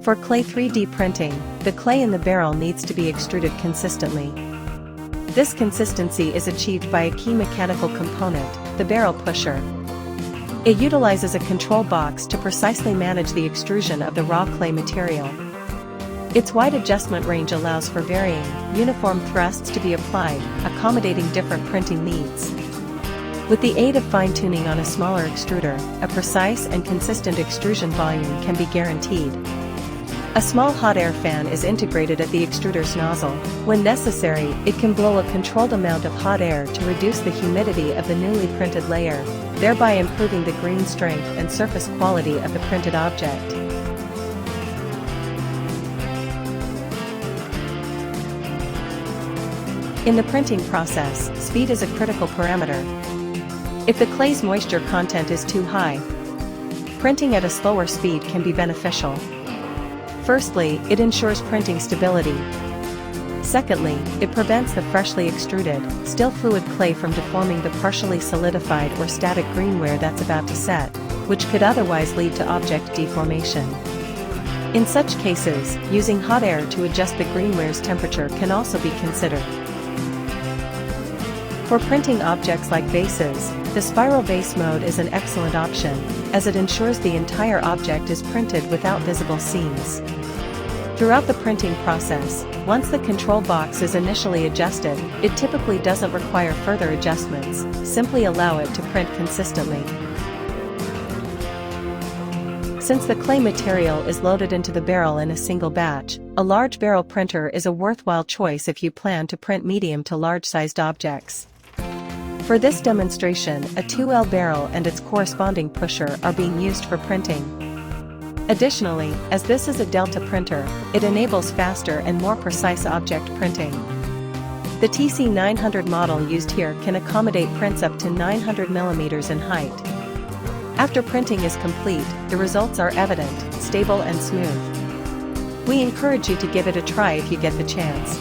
For clay 3D printing, the clay in the barrel needs to be extruded consistently. This consistency is achieved by a key mechanical component, the barrel pusher. It utilizes a control box to precisely manage the extrusion of the raw clay material. Its wide adjustment range allows for varying, uniform thrusts to be applied, accommodating different printing needs. With the aid of fine-tuning on a smaller extruder, a precise and consistent extrusion volume can be guaranteed. A small hot air fan is integrated at the extruder's nozzle. When necessary, it can blow a controlled amount of hot air to reduce the humidity of the newly printed layer, thereby improving the green strength and surface quality of the printed object. In the printing process, speed is a critical parameter. If the clay's moisture content is too high, printing at a slower speed can be beneficial. Firstly, it ensures printing stability. Secondly, it prevents the freshly extruded, still fluid clay from deforming the partially solidified or static greenware that's about to set, which could otherwise lead to object deformation. In such cases, using hot air to adjust the greenware's temperature can also be considered. For printing objects like vases, the spiral vase mode is an excellent option, as it ensures the entire object is printed without visible seams. Throughout the printing process, once the control box is initially adjusted, it typically doesn't require further adjustments, simply allow it to print consistently. Since the clay material is loaded into the barrel in a single batch, a large barrel printer is a worthwhile choice if you plan to print medium to large-sized objects. For this demonstration, a 2L barrel and its corresponding pusher are being used for printing. Additionally, as this is a Delta printer, it enables faster and more precise object printing. The TC-900 model used here can accommodate prints up to 900 mm in height. After printing is complete, the results are evident, stable and smooth. We encourage you to give it a try if you get the chance.